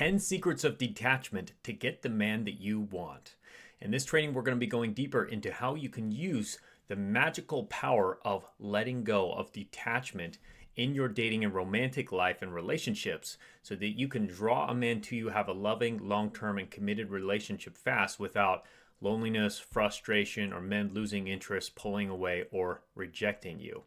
10 secrets of detachment to get the man that you want. In this training, we're going to be going deeper into how you can use the magical power of letting go, of detachment in your dating and romantic life and relationships so that you can draw a man to you, have a loving, long-term, and committed relationship fast without loneliness, frustration, or men losing interest, pulling away, or rejecting you.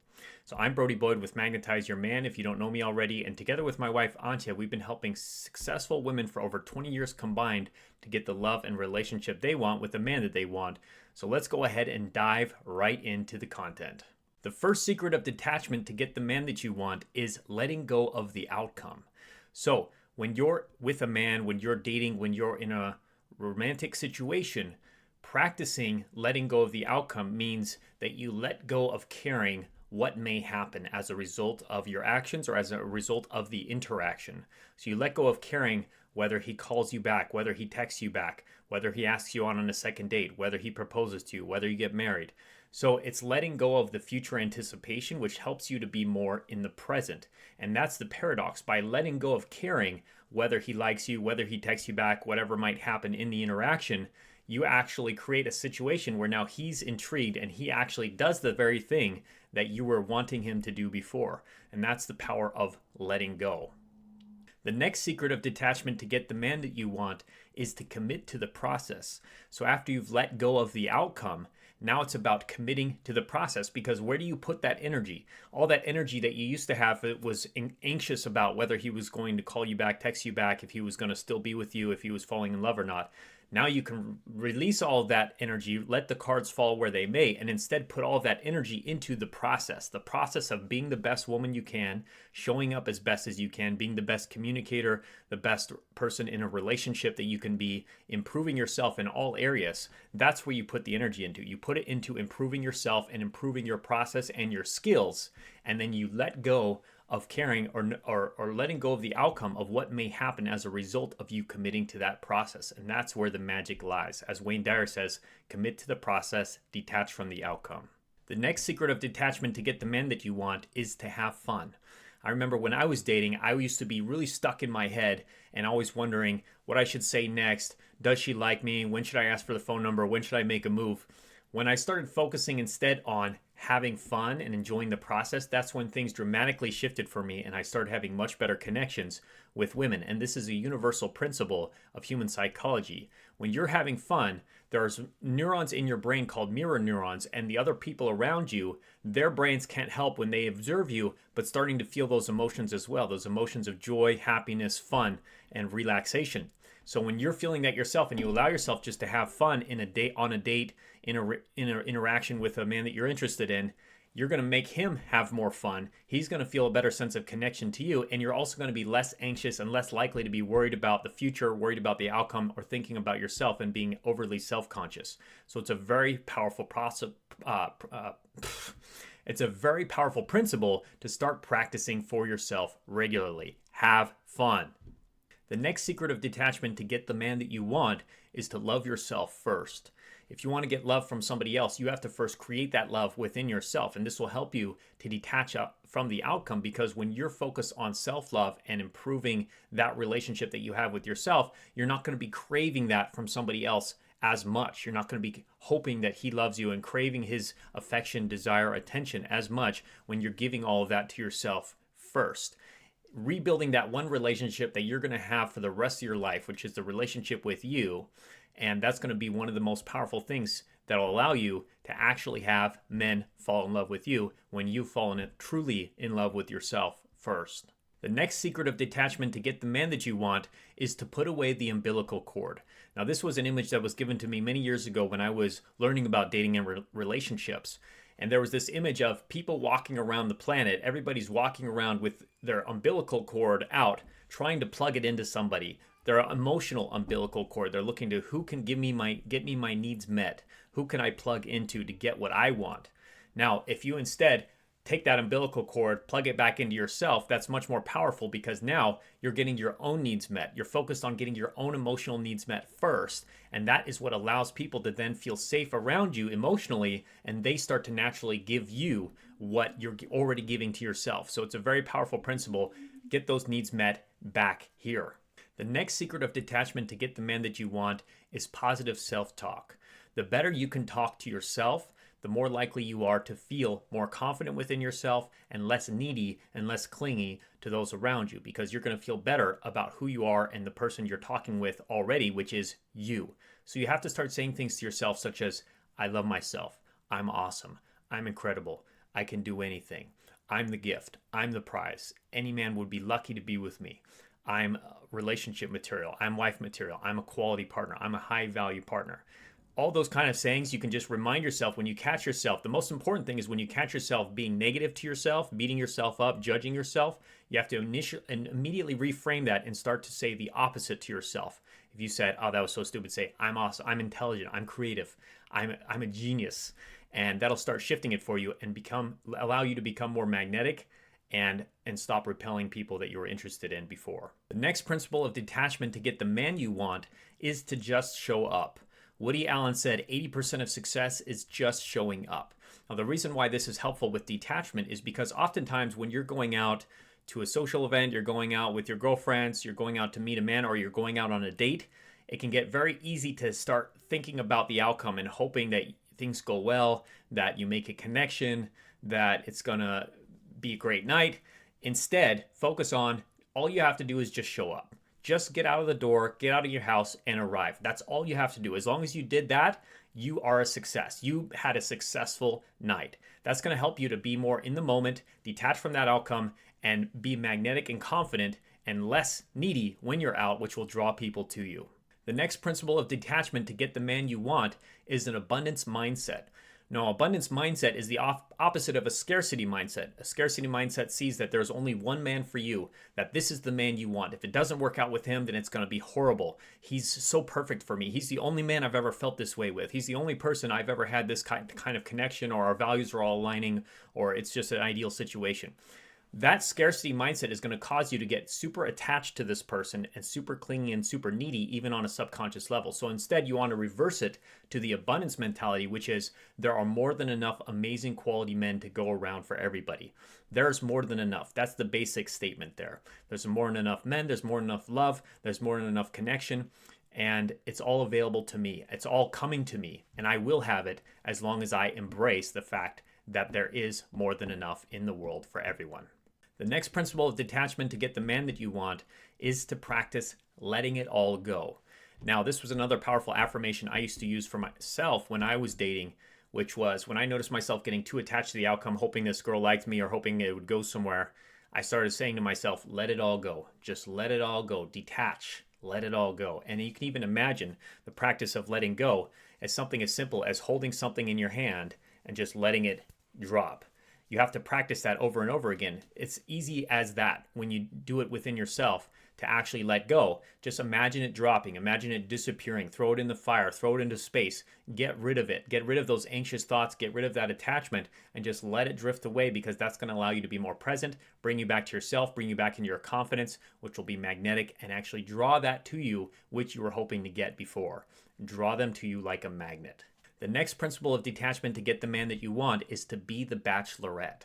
So I'm Brody Boyd with Magnetize Your Man, if you don't know me already, and together with my wife, Antia, we've been helping successful women for over 20 years combined to get the love and relationship they want with the man that they want. So let's go ahead and dive right into the content. The first secret of detachment to get the man that you want is letting go of the outcome. So when you're with a man, when you're dating, when you're in a romantic situation, practicing letting go of the outcome means that you let go of caring what may happen as a result of your actions or as a result of the interaction. So you let go of caring whether he calls you back, whether he texts you back, whether he asks you on a second date, whether he proposes to you, whether you get married. So it's letting go of the future anticipation, which helps you to be more in the present. And that's the paradox. By letting go of caring whether he likes you, whether he texts you back, whatever might happen in the interaction, you actually create a situation where now he's intrigued and he actually does the very thing that you were wanting him to do before. And that's the power of letting go. The next secret of detachment to get the man that you want is to commit to the process. So after you've let go of the outcome, now it's about committing to the process, because where do you put that energy? All that energy that you used to have, it was anxious about whether he was going to call you back, text you back, if he was going to still be with you, if he was falling in love or not. Now you can release all of that energy, let the cards fall where they may, and instead put all of that energy into the process of being the best woman you can, showing up as best as you can, being the best communicator, the best person in a relationship that you can be, improving yourself in all areas. That's where you put the energy into. You put it into improving yourself and improving your process and your skills, and then you let go of caring or letting go of the outcome of what may happen as a result of you committing to that process. And that's where the magic lies. As Wayne Dyer says, commit to the process, detach from the outcome. The next secret of detachment to get the man that you want is to have fun. I remember when I was dating, I used to be really stuck in my head and always wondering what I should say next. Does she like me? When should I ask for the phone number? When should I make a move? When I started focusing instead on having fun and enjoying the process, that's when things dramatically shifted for me and I started having much better connections with women. And this is a universal principle of human psychology. When you're having fun, there's neurons in your brain called mirror neurons, and the other people around you, their brains can't help when they observe you, but starting to feel those emotions as well, those emotions of joy, happiness, fun, and relaxation. So when you're feeling that yourself and you allow yourself just to have fun in a date, in an interaction with a man that you're interested in, you're going to make him have more fun. He's going to feel a better sense of connection to you, and you're also going to be less anxious and less likely to be worried about the future, worried about the outcome, or thinking about yourself and being overly self-conscious. So it's a very powerful process. It's a very powerful principle to start practicing for yourself regularly. Have fun. The next secret of detachment to get the man that you want is to love yourself first. If you want to get love from somebody else, you have to first create that love within yourself. And this will help you to detach from the outcome, because when you're focused on self-love and improving that relationship that you have with yourself, you're not going to be craving that from somebody else as much. You're not going to be hoping that he loves you and craving his affection, desire, attention as much when you're giving all of that to yourself first. Rebuilding that one relationship that you're going to have for the rest of your life, which is the relationship with you. And that's going to be one of the most powerful things that will allow you to actually have men fall in love with you when you've fallen truly in love with yourself first. The next secret of detachment to get the man that you want is to put away the umbilical cord. Now, this was an image that was given to me many years ago when I was learning about dating and relationships. And there was this image of people walking around the planet. Everybody's walking around with their umbilical cord out, trying to plug it into somebody. Their emotional umbilical cord. They're looking to who can get me my needs met. Who can I plug into to get what I want? Now, if you instead take that umbilical cord, plug it back into yourself, that's much more powerful, because now you're getting your own needs met. You're focused on getting your own emotional needs met first, and that is what allows people to then feel safe around you emotionally, and they start to naturally give you what you're already giving to yourself. So it's a very powerful principle. Get those needs met back here. The next secret of detachment to get the man that you want is positive self-talk. The better you can talk to yourself, the more likely you are to feel more confident within yourself and less needy and less clingy to those around you, because you're going to feel better about who you are and the person you're talking with already, which is you. So you have to start saying things to yourself such as, I love myself. I'm awesome. I'm incredible. I can do anything. I'm the gift. I'm the prize. Any man would be lucky to be with me. I'm relationship material. I'm wife material. I'm a quality partner. I'm a high value partner. All those kind of sayings, you can just remind yourself when you catch yourself. The most important thing is when you catch yourself being negative to yourself, beating yourself up, judging yourself, you have to immediately reframe that and start to say the opposite to yourself. If you said, oh, that was so stupid, say, I'm awesome, I'm intelligent, I'm creative, I'm a genius. And that'll start shifting it for you and allow you to become more magnetic and stop repelling people that you were interested in before. The next principle of detachment to get the man you want is to just show up. Woody Allen said 80% of success is just showing up. Now, the reason why this is helpful with detachment is because oftentimes when you're going out to a social event, you're going out with your girlfriends, you're going out to meet a man, or you're going out on a date, it can get very easy to start thinking about the outcome and hoping that things go well, that you make a connection, that it's going to be a great night. Instead, focus on all you have to do is just show up. Just get out of the door, get out of your house, and arrive. That's all you have to do. As long as you did that, you are a success. You had a successful night. That's going to help you to be more in the moment, detach from that outcome, and be magnetic and confident and less needy when you're out, which will draw people to you. The next principle of detachment to get the man you want is an abundance mindset. Now, abundance mindset is the opposite of a scarcity mindset. A scarcity mindset sees that there's only one man for you, that this is the man you want. If it doesn't work out with him, then it's going to be horrible. He's so perfect for me. He's the only man I've ever felt this way with. He's the only person I've ever had this kind of connection, or our values are all aligning, or it's just an ideal situation. That scarcity mindset is going to cause you to get super attached to this person and super clingy and super needy, even on a subconscious level. So instead, you want to reverse it to the abundance mentality, which is there are more than enough amazing quality men to go around for everybody. There's more than enough. That's the basic statement there. There's more than enough men. There's more than enough love. There's more than enough connection. And it's all available to me. It's all coming to me. And I will have it as long as I embrace the fact that there is more than enough in the world for everyone. The next principle of detachment to get the man that you want is to practice letting it all go. Now, this was another powerful affirmation I used to use for myself when I was dating, which was when I noticed myself getting too attached to the outcome, hoping this girl liked me or hoping it would go somewhere, I started saying to myself, let it all go. Just let it all go. Detach. Let it all go. And you can even imagine the practice of letting go as something as simple as holding something in your hand and just letting it drop. You have to practice that over and over again. It's easy as that when you do it within yourself to actually let go. Just imagine it dropping, imagine it disappearing, throw it in the fire, throw it into space, get rid of it, get rid of those anxious thoughts, get rid of that attachment, and just let it drift away, because that's going to allow you to be more present, bring you back to yourself, bring you back into your confidence, which will be magnetic and actually draw that to you, which you were hoping to get before. Draw them to you like a magnet. The next principle of detachment to get the man that you want is to be the Bachelorette.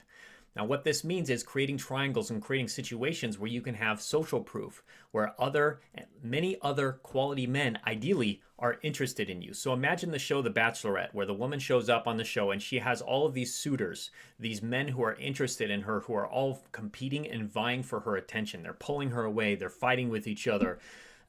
Now, what this means is creating triangles and creating situations where you can have social proof, where many other quality men ideally are interested in you. So imagine the show The Bachelorette, where the woman shows up on the show and she has all of these suitors, these men who are interested in her, who are all competing and vying for her attention. They're pulling her away, they're fighting with each other.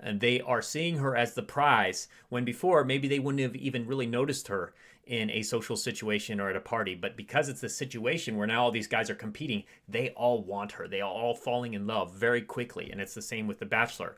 And they are seeing her as the prize, when before maybe they wouldn't have even really noticed her in a social situation or at a party. But because it's a situation where now all these guys are competing, they all want her. They are all falling in love very quickly. And it's the same with The Bachelor.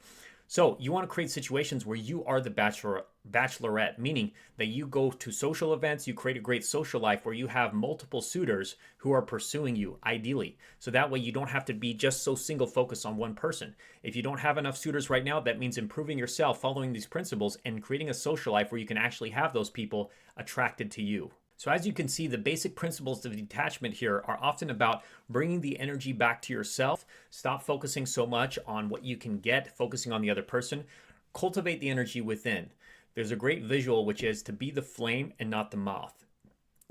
So you want to create situations where you are the bachelorette, meaning that you go to social events, you create a great social life where you have multiple suitors who are pursuing you, ideally. So that way you don't have to be just so single focused on one person. If you don't have enough suitors right now, that means improving yourself, following these principles, and creating a social life where you can actually have those people attracted to you. So as you can see, the basic principles of detachment here are often about bringing the energy back to yourself. Stop focusing so much on what you can get, focusing on the other person. Cultivate the energy within. There's a great visual, which is to be the flame and not the moth,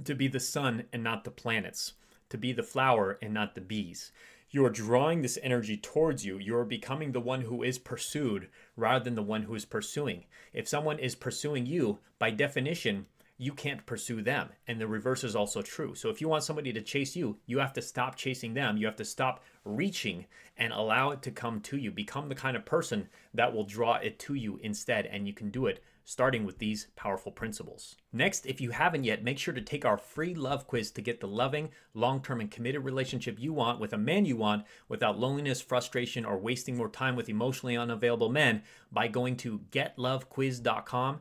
to be the sun and not the planets, to be the flower and not the bees. You are drawing this energy towards you. You're becoming the one who is pursued rather than the one who is pursuing. If someone is pursuing you, by definition, you can't pursue them. And the reverse is also true. So if you want somebody to chase you, you have to stop chasing them. You have to stop reaching and allow it to come to you. Become the kind of person that will draw it to you instead. And you can do it starting with these powerful principles. Next, if you haven't yet, make sure to take our free love quiz to get the loving, long-term, and committed relationship you want with a man you want without loneliness, frustration, or wasting more time with emotionally unavailable men by going to getlovequiz.com,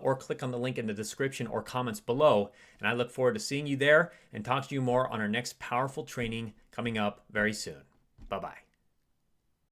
or click on the link in the description or comments below. And I look forward to seeing you there and talk to you more on our next powerful training coming up very soon. Bye-bye.